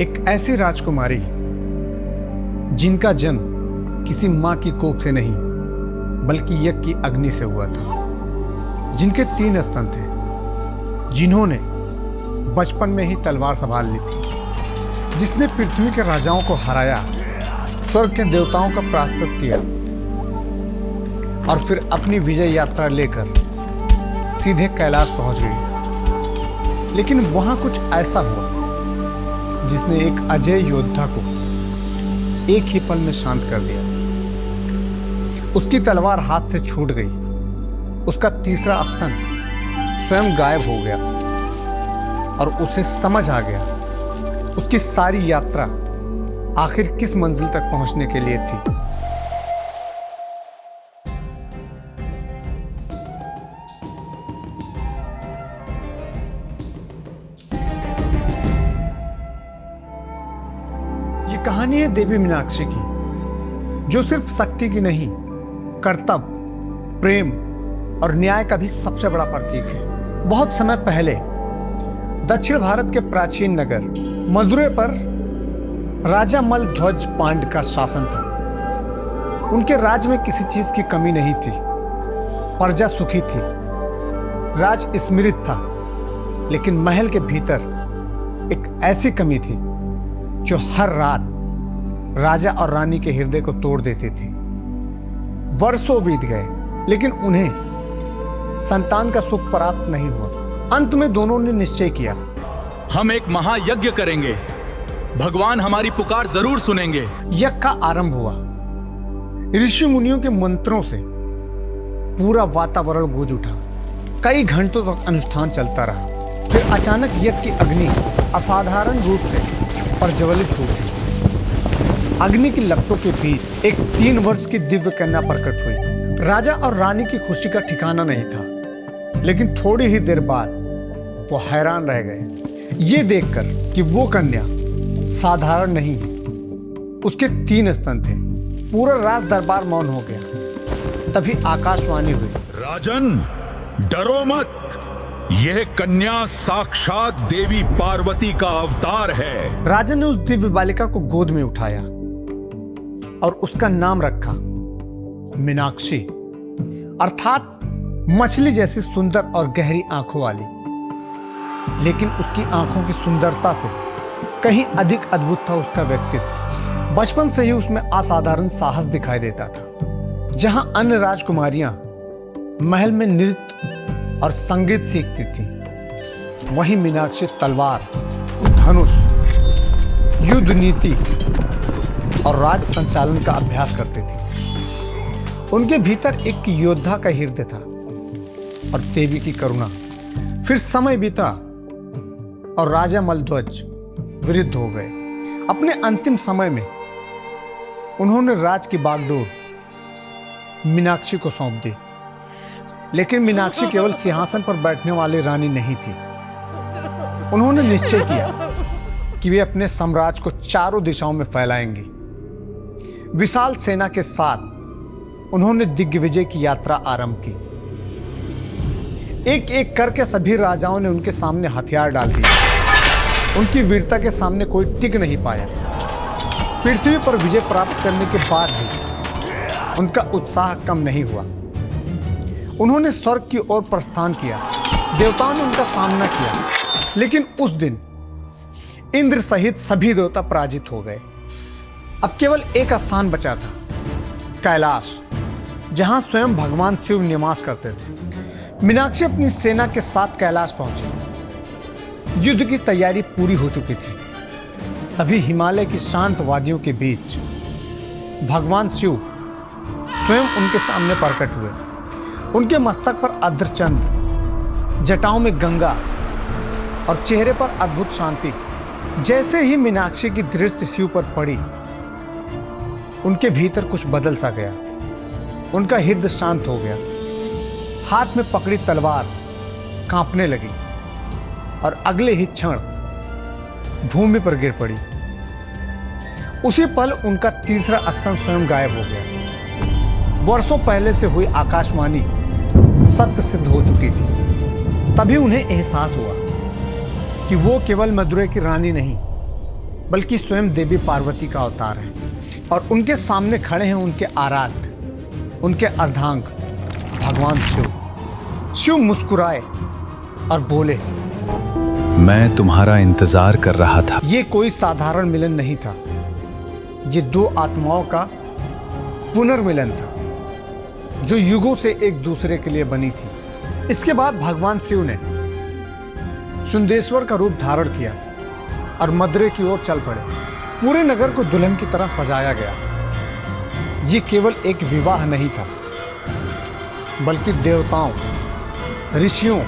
एक ऐसी राजकुमारी जिनका जन्म किसी मां की कोख से नहीं बल्कि यज्ञ की अग्नि से हुआ था, जिनके 3 स्तन थे, जिन्होंने बचपन में ही तलवार संभाल ली थी, जिसने पृथ्वी के राजाओं को हराया, स्वर्ग के देवताओं का परास्त किया और फिर अपनी विजय यात्रा लेकर सीधे कैलाश पहुंच गई। लेकिन वहां कुछ ऐसा हुआ जिसने एक अजय योद्धा को एक ही पल में शांत कर दिया। उसकी तलवार हाथ से छूट गई, उसका तीसरा स्तन स्वयं गायब हो गया और उसे समझ आ गया उसकी सारी यात्रा आखिर किस मंजिल तक पहुंचने के लिए थी। ये कहानी है देवी मीनाक्षी की, जो सिर्फ शक्ति की नहीं, कर्तव्य, प्रेम और न्याय का भी सबसे बड़ा प्रतीक है। बहुत समय पहले दक्षिण भारत के प्राचीन नगर मदुरै पर राजा मलध्वज पांड्य का शासन था। उनके राज्य में किसी चीज की कमी नहीं थी, प्रजा सुखी थी, राज स्मृत था। लेकिन महल के भीतर एक ऐसी कमी थी जो हर रात राजा और रानी के हृदय को तोड़ देती थी। वर्षों बीत गए लेकिन उन्हें संतान का सुख प्राप्त नहीं हुआ। अंत में दोनों ने निश्चय किया, हम एक महायज्ञ करेंगे, भगवान हमारी पुकार जरूर सुनेंगे। यज्ञ का आरंभ हुआ। ऋषि मुनियों के मंत्रों से पूरा वातावरण गूंज उठा। कई घंटों तक अनुष्ठान चलता रहा। फिर अचानक यज्ञ की अग्नि असाधारण रूप से प्रज्वलित हो गई। अग्नि की लपटों के बीच एक 3 वर्ष की दिव्य कन्या प्रकट हुई। राजा और रानी की खुशी का ठिकाना नहीं था, लेकिन थोड़ी ही देर बाद वो हैरान रह गए ये देखकर कि वो कन्या साधारण नहीं, उसके 3 स्तन थे। पूरा राज दरबार मौन हो गया। तभी आकाशवाणी हुई, राजन, डरो मत, यह कन्या साक्षात देवी पार्वती का अवतार है। राजन ने उस दिव्य बालिका को गोद में उठाया और उसका नाम रखा मीनाक्षी, अर्थात मछली जैसी सुंदर और गहरी आंखों वाली। लेकिन उसकी आंखों की सुंदरता से कहीं अधिक अद्भुत था उसका व्यक्तित्व। बचपन से ही उसमें असाधारण साहस दिखाई देता था। जहां अन्य राजकुमारियां महल में नृत्य और संगीत सीखती थीं, वहीं मीनाक्षी तलवार, धनुष, युद्ध नीति और राज संचालन का अभ्यास करती थी। उनके भीतर एक योद्धा का हृदय था और देवी की करुणा। फिर समय बीता और राजा मलध्वज वृद्ध हो गए। अपने अंतिम समय में उन्होंने राज की बागडोर मीनाक्षी को सौंप दी। लेकिन मीनाक्षी केवल सिंहासन पर बैठने वाली रानी नहीं थी। उन्होंने निश्चय किया कि वे अपने साम्राज्य को चारों दिशाओं में फैलाएंगी। विशाल सेना के साथ उन्होंने दिग्विजय की यात्रा आरंभ की। एक एक करके सभी राजाओं ने उनके सामने हथियार डाल दिए। उनकी वीरता के सामने कोई टिक नहीं पाया। पृथ्वी पर विजय प्राप्त करने के बाद भी उनका उत्साह कम नहीं हुआ। उन्होंने स्वर्ग की ओर प्रस्थान किया। देवताओं ने उनका सामना किया, लेकिन उस दिन इंद्र सहित सभी देवता पराजित हो गए। अब केवल एक स्थान बचा था, कैलाश, जहां स्वयं भगवान शिव निवास करते थे। मीनाक्षी अपनी सेना के साथ कैलाश पहुंची। युद्ध की तैयारी पूरी हो चुकी थी। तभी हिमालय की शांत वादियों के बीच भगवान शिव स्वयं उनके सामने प्रकट हुए। उनके मस्तक पर अर्धचंद्र, जटाओं में गंगा और चेहरे पर अद्भुत शांति। जैसे ही मीनाक्षी की दृष्टि शिव पर पड़ी, उनके भीतर कुछ बदल सा गया। उनका हृदय शांत हो गया। हाथ में पकड़ी तलवार कांपने लगी और अगले ही क्षण भूमि पर गिर पड़ी। उसी पल उनका तीसरा स्तन स्वयं गायब हो गया। वर्षों पहले से हुई आकाशवाणी सत्य सिद्ध हो चुकी थी। तभी उन्हें एहसास हुआ कि वो केवल मदुरै की रानी नहीं, बल्कि स्वयं देवी पार्वती का अवतार है। और उनके सामने खड़े हैं उनके आराध्य, उनके अर्धांग भगवान शिव। शिव मुस्कुराए और बोले, मैं तुम्हारा इंतजार कर रहा था। ये कोई साधारण मिलन नहीं था, ये दो आत्माओं का पुनर्मिलन था जो युगों से एक दूसरे के लिए बनी थी। इसके बाद भगवान शिव ने सुंदेश्वर का रूप धारण किया और मदुरै की ओर चल पड़े। पूरे नगर को दुल्हन की तरह सजाया गया। ये केवल एक विवाह नहीं था, बल्कि देवताओं, ऋषियों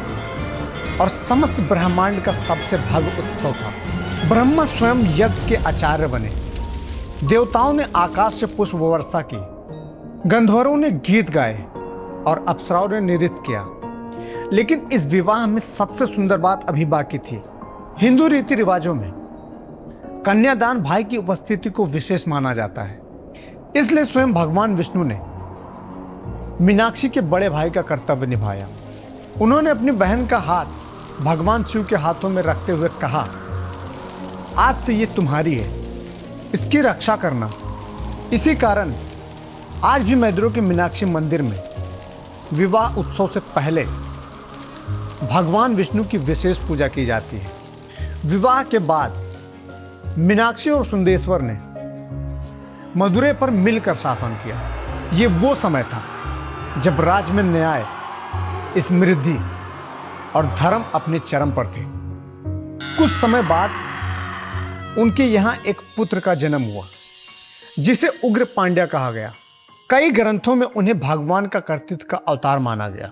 और समस्त ब्रह्मांड का सबसे भव्य उत्सव था। ब्रह्मा स्वयं यज्ञ के आचार्य बने, देवताओं ने आकाश से पुष्प वर्षा की, गंधर्वों ने गीत गाए और अप्सराओं ने नृत्य किया। लेकिन इस विवाह में सबसे सुंदर बात अभी बाकी थी। हिंदू रीति रिवाजों में कन्यादान भाई की उपस्थिति को विशेष माना जाता है। इसलिए स्वयं भगवान विष्णु ने मीनाक्षी के बड़े भाई का कर्तव्य निभाया। उन्होंने अपनी बहन का हाथ भगवान शिव के हाथों में रखते हुए कहा, आज से ये तुम्हारी है, इसकी रक्षा करना। इसी कारण आज भी मदुरै के मीनाक्षी मंदिर में विवाह उत्सव से पहले भगवान विष्णु की विशेष पूजा की जाती है। विवाह के बाद मीनाक्षी और सुंदेश्वर ने मदुरै पर मिलकर शासन किया। ये वो समय था जब राज्य में न्याय, समृद्धि और धर्म अपने चरम पर थे। कुछ समय बाद उनके यहाँ एक पुत्र का जन्म हुआ जिसे उग्र पांड्या कहा गया। कई ग्रंथों में उन्हें भगवान का कर्तृत्व का अवतार माना गया।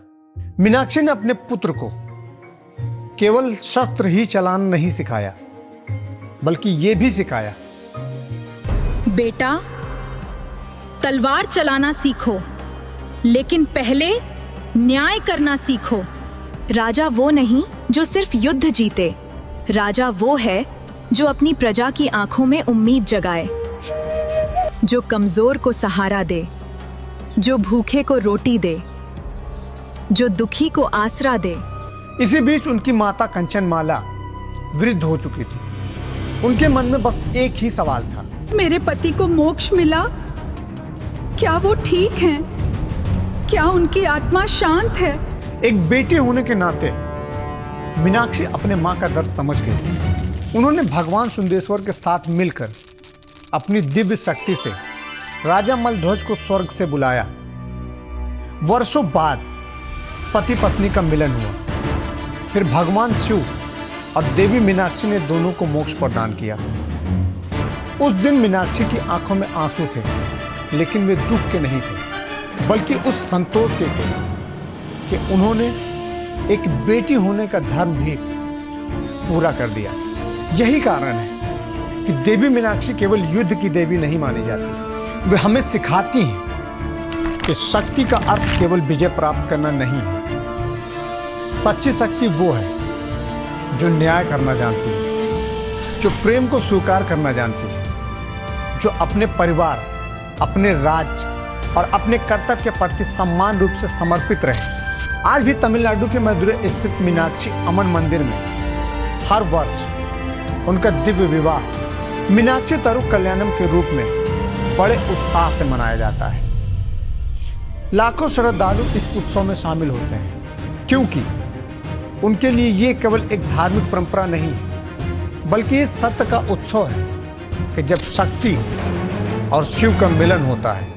मीनाक्षी ने अपने पुत्र को केवल शस्त्र ही चलाना नहीं सिखाया, बल्कि ये भी सिखाया, बेटा तलवार चलाना सीखो, लेकिन पहले न्याय करना सीखो। राजा वो नहीं जो सिर्फ युद्ध जीते, राजा वो है जो अपनी प्रजा की आंखों में उम्मीद जगाए, जो कमजोर को सहारा दे, जो भूखे को रोटी दे, जो दुखी को आसरा दे। इसी बीच उनकी माता कंचनमाला वृद्ध हो चुकी थी। उनके मन में बस एक ही सवाल था, मेरे पति को मोक्ष मिला, क्या वो ठीक हैं? क्या उनकी आत्मा शांत है? एक बेटे होने के नाते मीनाक्षी अपने माँ का दर्द समझ गई। उन्होंने भगवान सुंदेश्वर के साथ मिलकर अपनी दिव्य शक्ति से राजा मलध्वज को स्वर्ग से बुलाया। वर्षों बाद पति पत्नी का मिलन हुआ। फिर भगवान शिव और देवी मीनाक्षी ने दोनों को मोक्ष प्रदान किया। उस दिन मीनाक्षी की आंखों में आंसू थे, लेकिन वे दुख के नहीं थे, बल्कि उस संतोष के थे कि उन्होंने एक बेटी होने का धर्म भी पूरा कर दिया। यही कारण है कि देवी मीनाक्षी केवल युद्ध की देवी नहीं मानी जाती। वे हमें सिखाती हैं कि शक्ति का अर्थ केवल विजय प्राप्त करना नहीं है। सच्ची शक्ति वो है जो न्याय करना जानती है, जो प्रेम को स्वीकार करना जानती है, जो अपने परिवार, अपने राज्य और अपने कर्तव्य के प्रति सम्मान रूप से समर्पित रहे। आज भी तमिलनाडु के मदुरै स्थित मीनाक्षी अमन मंदिर में हर वर्ष उनका दिव्य विवाह मीनाक्षी तरु कल्याणम के रूप में बड़े उत्साह से मनाया जाता है। लाखों श्रद्धालु इस उत्सव में शामिल होते हैं, क्योंकि उनके लिए ये केवल एक धार्मिक परंपरा नहीं है, बल्कि ये सत्य का उत्सव है कि जब शक्ति और शिव का मिलन होता है,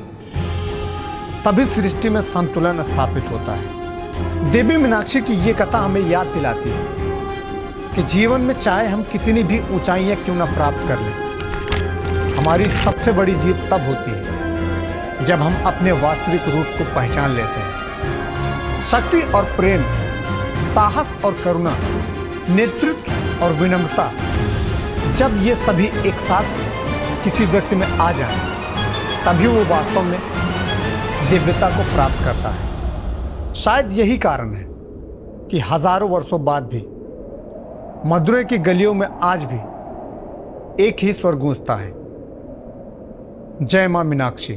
तभी सृष्टि में संतुलन स्थापित होता है। देवी मीनाक्षी की ये कथा हमें याद दिलाती है कि जीवन में चाहे हम कितनी भी ऊंचाइयां क्यों ना प्राप्त कर लें, हमारी सबसे बड़ी जीत तब होती है जब हम अपने वास्तविक रूप को पहचान लेते हैं। शक्ति और प्रेम, साहस और करुणा, नेतृत्व और विनम्रता, जब ये सभी एक साथ किसी व्यक्ति में आ जाए, तभी वो वास्तव में दिव्यता को प्राप्त करता है। शायद यही कारण है कि हजारों वर्षों बाद भी मदुरै की गलियों में आज भी एक ही स्वर गूंजता है, जय मां मीनाक्षी।